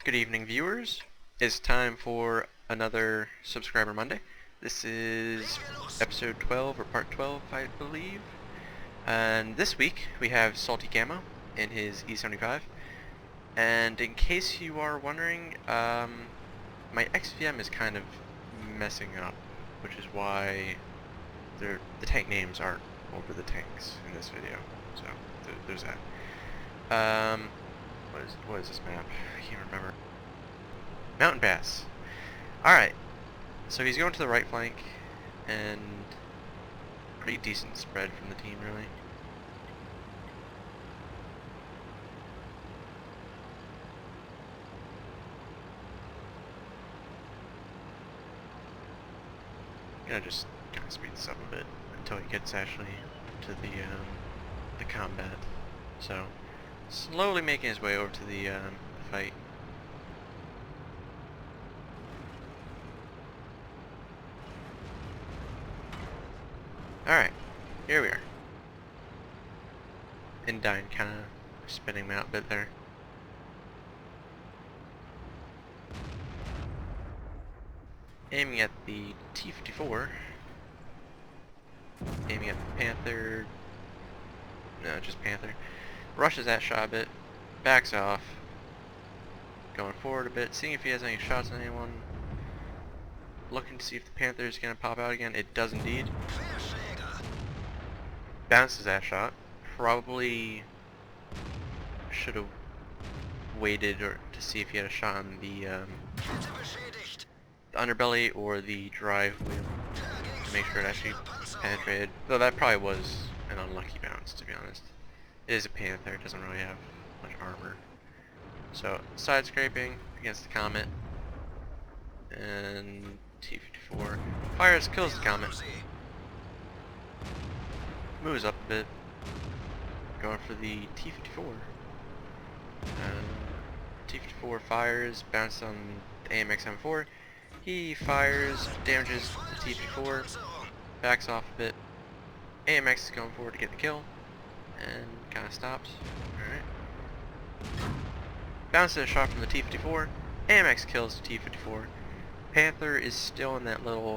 Good evening, viewers. It's time for another Subscriber Monday. This is episode 12, or part 12, I believe. And this week, we have Salty Camo in his E75. And in case you are wondering, my XVM is kind of messing up, which is why the tank names aren't over the tanks in this video. So, there's that. What is this map? I can't remember. Mountain Pass. Alright. So he's going to the right flank, and pretty decent spread from the team, really. Gonna just kind of speed this up a bit until he gets actually to the combat. So, slowly making his way over to the fight. Alright, here we are. Indyne kind of spinning me out a bit there. Aiming at the T-54. Aiming at the Panther. No, just Panther. Rushes that shot a bit. Backs off. Going forward a bit, seeing if he has any shots on anyone. Looking to see if the Panther is going to pop out again. It does indeed. Bounces that shot. Probably should have waited to see if he had a shot on the underbelly or the drive wheel to make sure it actually penetrated. Though that probably was an unlucky bounce, to be honest. It is a Panther, it doesn't really have much armor. So, side scraping against the Comet. And T-54 fires, kills the Comet. Moves up a bit. Going for the T-54. T-54 fires, bounces on the AMX M4. He fires, damages the T-54, backs off a bit. AMX is going forward to get the kill, and kind of stops. Alright. Bounces a shot from the T-54. AMX kills the T-54. Panther is still in that little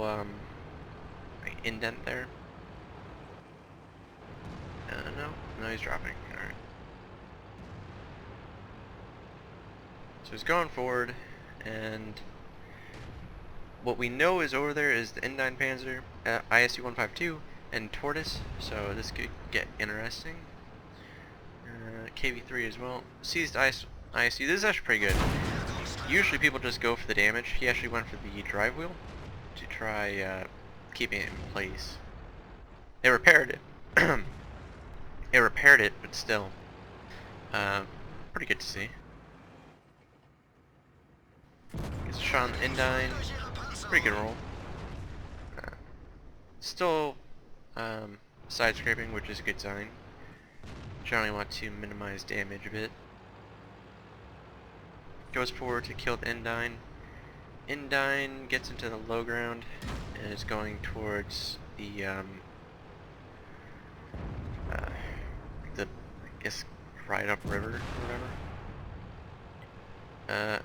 like indent there. No, he's dropping. Alright. So he's going forward, and what we know is over there is the Indyne Panzer, ISU-152, and Tortoise, so this could get interesting. KV-3 as well. Seized ISU, this is actually pretty good. Usually people just go for the damage. He actually went for the drive wheel to try keeping it in place. It repaired it. It repaired it, but still. Pretty good to see. Gets a shot on the Indyne. Pretty good roll. Still side scraping, which is a good sign. Generally want to minimize damage a bit. Goes forward to kill the Indyne. Indyne gets into the low ground and is going towards the I guess right up river or whatever.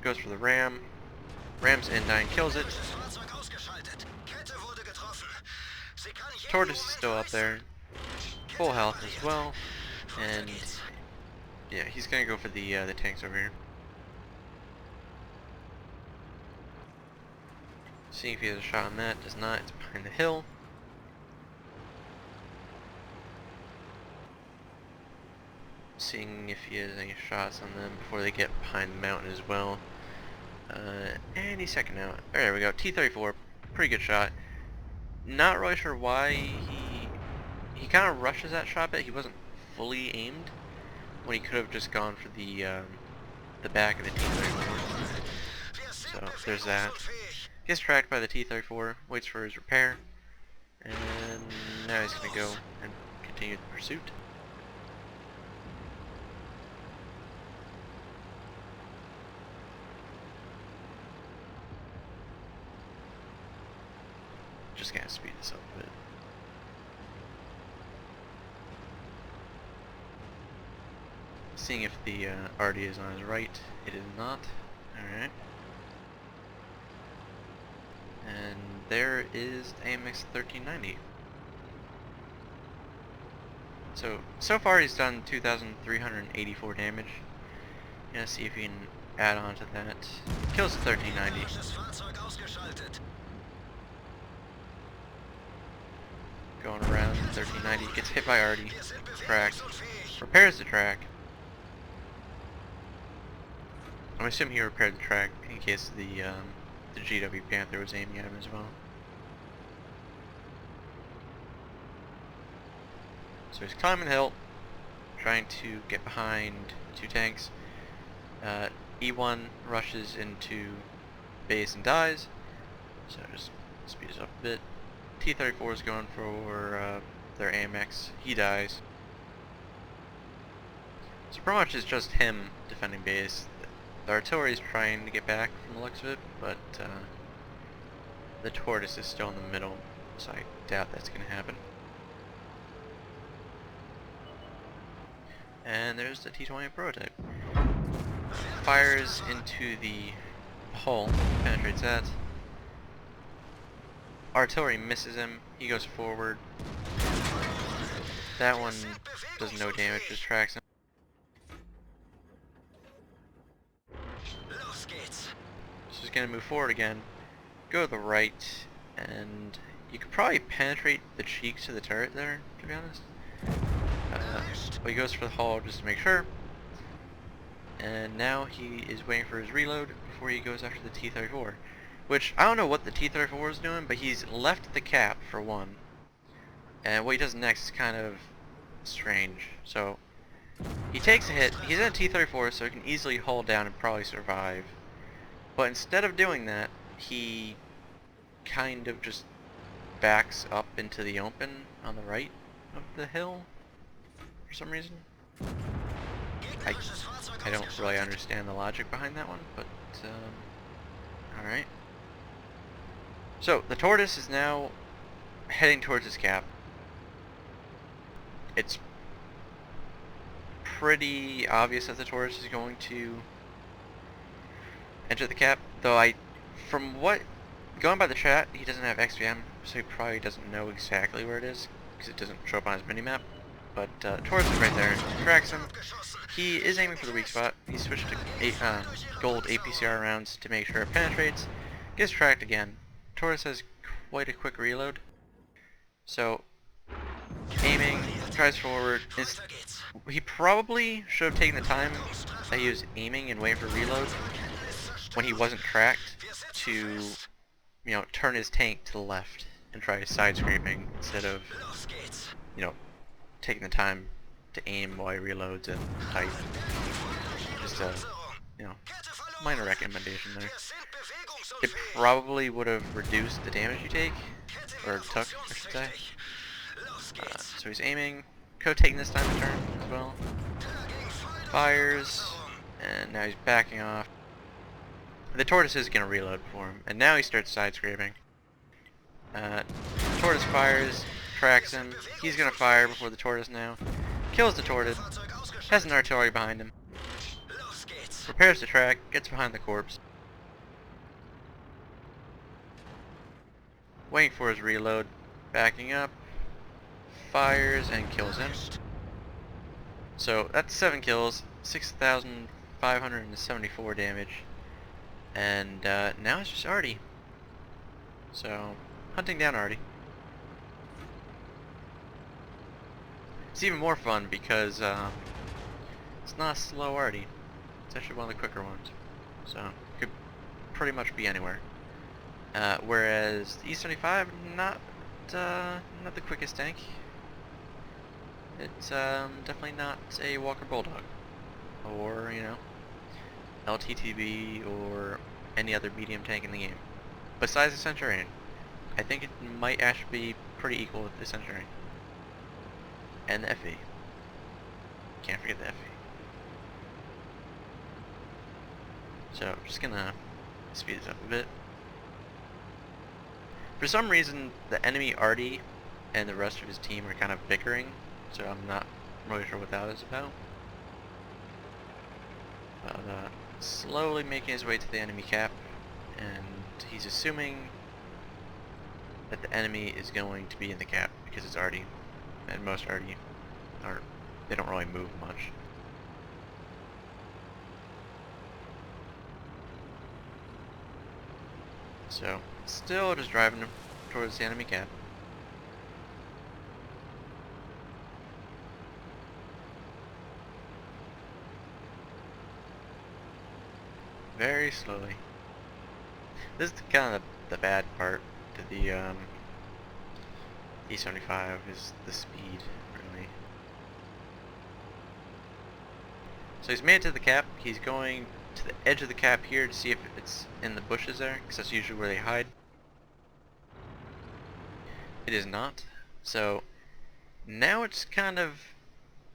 Goes for the ram. Rams Indyne, kills it. Tortoise is still up there, full health as well, and yeah, he's gonna go for the tanks over here. Seeing if he has a shot on that, does not. It's behind the hill. Seeing if he has any shots on them before they get behind the mountain as well. Any second now. There we go. T-34, pretty good shot. Not really sure why he kind of rushes that shot, but he wasn't fully aimed when he could have just gone for the back of the T-34. So there's that. Gets tracked by the T-34, waits for his repair, and now he's gonna go and continue the pursuit. Just gonna speed this up a bit. Seeing if the RD is on his right. It is not. Alright. And there is AMX 1390. So far he's done 2,384 damage. Gonna see if he can add on to that. Kills 1390. Going around 1390, gets hit by Artie, cracked, repairs the track. I'm assuming he repaired the track in case the GW Panther was aiming at him as well. So he's climbing the hill, trying to get behind two tanks. E1 rushes into base and dies, so just speeds up a bit. T-34 is going for their AMX. He dies. So pretty much it's just him defending base. The artillery is trying to get back from the looks of it, but the Tortoise is still in the middle, so I doubt that's going to happen. And there's the T-20 prototype. Fires into the hull, penetrates that. Artillery misses him, he goes forward. That one does no damage, just tracks him. So he's gonna move forward again, go to the right, and you could probably penetrate the cheeks of the turret there, to be honest. But he goes for the hull just to make sure. And now he is waiting for his reload before he goes after the T-34. Which, I don't know what the T-34 is doing, but he's left the cap for one. And what he does next is kind of strange. So, he takes a hit, he's in a T-34 so he can easily hull down and probably survive. But instead of doing that, he kind of just backs up into the open on the right of the hill for some reason. I don't really understand the logic behind that one, but alright. So, the Tortoise is now heading towards his cap. It's pretty obvious that the Tortoise is going to enter the cap, though from going by the chat, he doesn't have XPM, so he probably doesn't know exactly where it is, because it doesn't show up on his minimap. But Tortoise is right there, tracks him. He is aiming for the weak spot. He switched to gold APCR rounds to make sure it penetrates. Gets tracked again. Tortoise has quite a quick reload. So, aiming, tries forward. He probably should have taken the time that he was aiming and waiting for reload when he wasn't tracked to, you know, turn his tank to the left and try side scraping instead of, you know, taking the time to aim while he reloads and type. Just a, you know, minor recommendation there. It probably would have reduced the damage you take, or took, I should say. So he's aiming, could have taken this time to turn as well. Fires, and now he's backing off. The Tortoise is going to reload for him, and now he starts side scraping. Tortoise fires, tracks him. He's going to fire before the Tortoise now. Kills the Tortoise, has an artillery behind him. Repairs the track, gets behind the corpse. Waiting for his reload, backing up, fires and kills him. So that's 7 kills, 6,574 damage. And now it's just Artie. So, hunting down Artie. It's even more fun because it's not a slow Artie. It's actually one of the quicker ones. So, it could pretty much be anywhere. Whereas the E-75, not the quickest tank. It's definitely not a Walker Bulldog. Or, you know, LTTB or any other medium tank in the game. Besides the Centurion. I think it might actually be pretty equal with the Centurion. And the FE. Can't forget the FE. So, I'm just gonna speed this up a bit. For some reason, the enemy Artie and the rest of his team are kind of bickering, so I'm not really sure what that is about. slowly making his way to the enemy cap, and he's assuming that the enemy is going to be in the cap because it's already, and most already are, they don't really move much. So, still just driving him towards the enemy cap. Very slowly. This is kind of the bad part to the E75 is the speed, really. So he's made it to the cap. He's going to the edge of the cap here to see if it's in the bushes there, because that's usually where they hide. It is not. So now it's kind of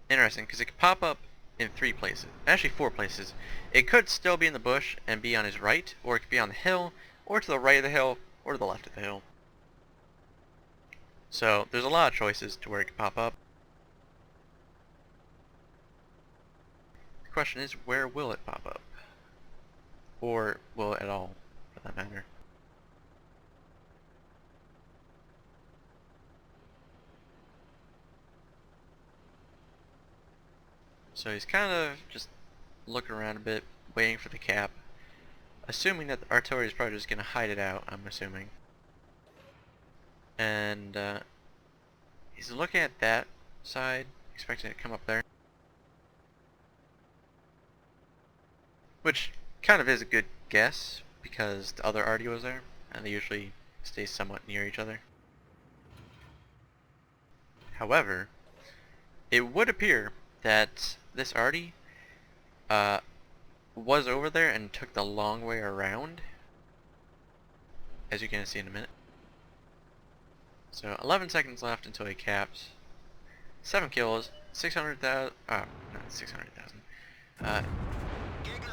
interesting because it could pop up in 3 places, actually 4 places. It could still be in the bush and be on his right, or it could be on the hill, or to the right of the hill, or to the left of the hill. So there's a lot of choices to where it could pop up. The question is, where will it pop up? Or will it at all, for that matter? So he's kind of just looking around a bit, waiting for the cap, assuming that the artillery is probably just going to hide it out, I'm assuming. And he's looking at that side, expecting it to come up there. Which kind of is a good guess, because the other arty was there, and they usually stay somewhat near each other. However, it would appear that this arty was over there and took the long way around, as you're going to see in a minute. So 11 seconds left until he caps. 7 kills, 600,000, not 600,000.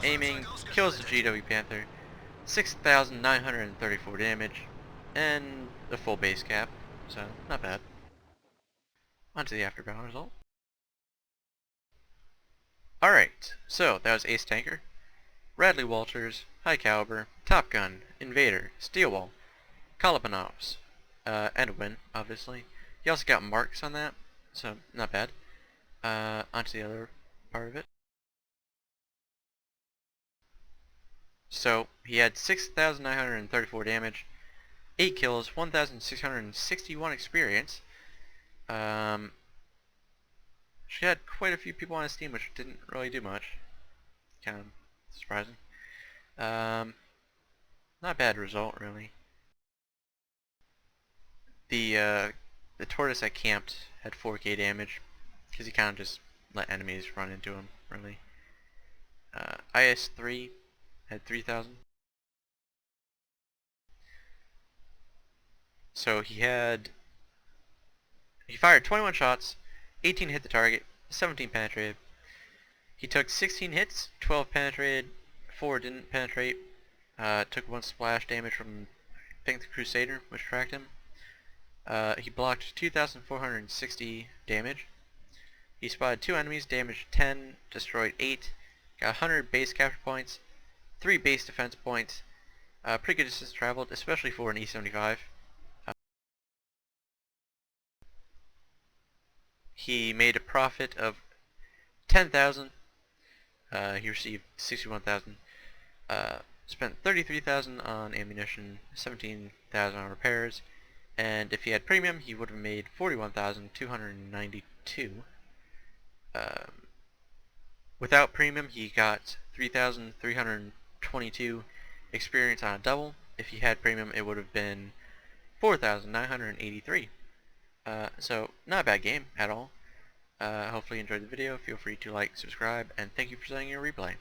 Aiming, kills the GW Panther, 6,934 damage, and a full base cap, so not bad. On to the after battle result. Alright, so that was Ace Tanker, Radley Walters, High Caliber, Top Gun, Invader, Steelwall, Kolopanovs, and a win, obviously. He also got marks on that, so not bad. On to the other part of it. So he had 6,934 damage, 8 kills, 1,661 experience. She had quite a few people on his team, which didn't really do much. Kind of surprising. Not a bad result, really. The tortoise I camped had 4k damage, because he kind of just let enemies run into him, really. IS-3 had 3,000. So he fired 21 shots, 18 hit the target, 17 penetrated. He took 16 hits, 12 penetrated, 4 didn't penetrate. Took 1 splash damage from, I think, the Crusader, which tracked him. He blocked 2,460 damage. He spotted 2 enemies, damaged 10, destroyed 8, got 100 base capture points, 3 base defense points. Pretty good distance traveled, especially for an E75. He made a profit of 10,000. He received 61,000. Spent 33,000 on ammunition, 17,000 on repairs, and if he had premium, he would have made 41,292. Without premium, he got 3,322 experience on a double. If he had premium, it would have been 4,983. So not a bad game at all. Hopefully you enjoyed the video. Feel free to like, subscribe, and thank you for sending your replay.